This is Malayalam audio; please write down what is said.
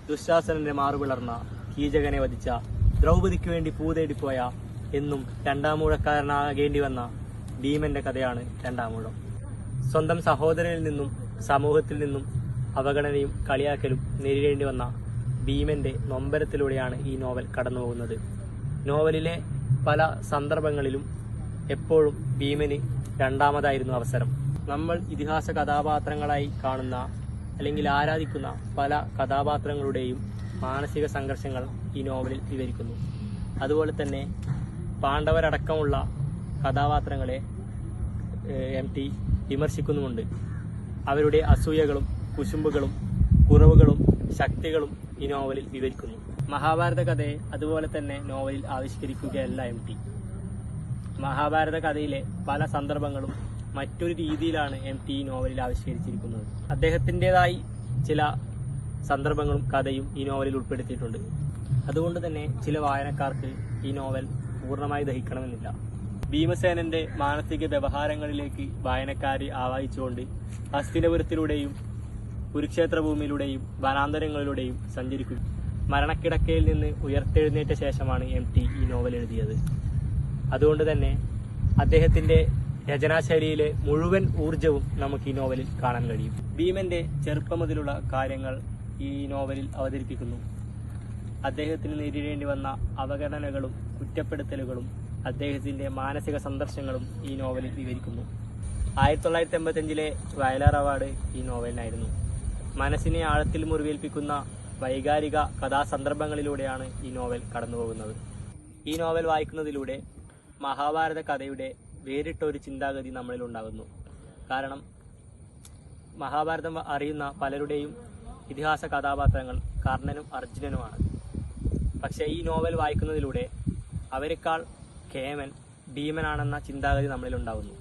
ദുശാസനന്റെ മാറുപിളർന്ന കീചകനെ വധിച്ച, ദ്രൗപദിക്ക് വേണ്ടി പൂതേടിപ്പോയ, എന്നും രണ്ടാമൂഴക്കാരനാകേണ്ടി വന്ന ഭീമന്റെ കഥയാണ് രണ്ടാമൂഴം. സ്വന്തം സഹോദരനിൽ നിന്നും സമൂഹത്തിൽ നിന്നും അവഗണനയും കളിയാക്കലും നേരിടേണ്ടി വന്ന ഭീമന്റെ നൊമ്പരത്തിലൂടെയാണ് ഈ നോവൽ കടന്നുപോകുന്നത്. നോവലിലെ പല സന്ദർഭങ്ങളിലും എപ്പോഴും ഭീമന് രണ്ടാമതായിരുന്നു അവസരം. നമ്മൾ ഇതിഹാസ കഥാപാത്രങ്ങളായി കാണുന്ന അല്ലെങ്കിൽ ആരാധിക്കുന്ന പല കഥാപാത്രങ്ങളുടെയും മാനസിക സംഘർഷങ്ങൾ ഈ നോവലിൽ വിവരിക്കുന്നു. അതുപോലെ തന്നെ പാണ്ഡവരടക്കമുള്ള കഥാപാത്രങ്ങളെ MT വിമർശിക്കുന്നുമുണ്ട്. അവരുടെ അസൂയകളും കുശുമ്പുകളും കുറവുകളും ശക്തികളും ഈ നോവലിൽ വിവരിക്കുന്നു. മഹാഭാരത കഥയെ അതുപോലെ തന്നെ നോവലിൽ ആവിഷ്കരിക്കുകയല്ല MT. മഹാഭാരത കഥയിലെ പല സന്ദർഭങ്ങളും മറ്റൊരു രീതിയിലാണ് MT ഈ നോവലിൽ ആവിഷ്കരിച്ചിരിക്കുന്നത്. അദ്ദേഹത്തിൻ്റെതായി ചില സന്ദർഭങ്ങളും കഥയും ഈ നോവലിൽ ഉൾപ്പെടുത്തിയിട്ടുണ്ട്. അതുകൊണ്ട് തന്നെ ചില വായനക്കാർക്ക് ഈ നോവൽ പൂർണ്ണമായി ദഹിക്കണമെന്നില്ല. ഭീമസേനന്റെ മാനസിക വ്യവഹാരങ്ങളിലേക്ക് വായനക്കാരെ ആവാഹിച്ചുകൊണ്ട് ഹസ്തിനപുരത്തിലൂടെയും കുരുക്ഷേത്ര ഭൂമിയിലൂടെയും വനാന്തരങ്ങളിലൂടെയും സഞ്ചരിക്കുക. മരണക്കിടക്കയിൽ നിന്ന് ഉയർത്തെഴുന്നേറ്റ ശേഷമാണ് MT ഈ നോവൽ എഴുതിയത്. അതുകൊണ്ട് തന്നെ അദ്ദേഹത്തിന്റെ രചനാശൈലിയിലെ മുഴുവൻ ഊർജവും നമുക്ക് ഈ നോവലിൽ കാണാൻ കഴിയും. ഭീമന്റെ ചെറുപ്പം മുതലുള്ള കാര്യങ്ങൾ ഈ നോവലിൽ അവതരിപ്പിക്കുന്നു. അദ്ദേഹത്തിന് നേരിടേണ്ടി വന്ന അവഗണനകളും കുറ്റപ്പെടുത്തലുകളും അദ്ദേഹത്തിന്റെ മാനസിക സംഘർഷങ്ങളും ഈ നോവലിൽ വിവരിക്കുന്നു. 1985 വയലാർ അവാർഡ് ഈ നോവലിനായിരുന്നു. മനസ്സിനെ ആഴത്തിൽ മുറിവേൽപ്പിക്കുന്ന വൈകാരിക കഥാസന്ദർഭങ്ങളിലൂടെയാണ് ഈ നോവൽ കടന്നുപോകുന്നത്. ഈ നോവൽ വായിക്കുന്നതിലൂടെ മഹാഭാരത കഥയുടെ വേറിട്ട ഒരു ചിന്താഗതി നമ്മളിൽ ഉണ്ടാകുന്നു. കാരണം മഹാഭാരതം അറിയുന്ന പലരുടെയും ഇതിഹാസ കഥാപാത്രങ്ങൾ കർണനും അർജുനനുമാണ്. പക്ഷേ ഈ നോവൽ വായിക്കുന്നതിലൂടെ അവരെക്കാൾ കേമൻ ഭീമനാണെന്ന ചിന്താഗതി നമ്മളിൽ ഉണ്ടാകുന്നു.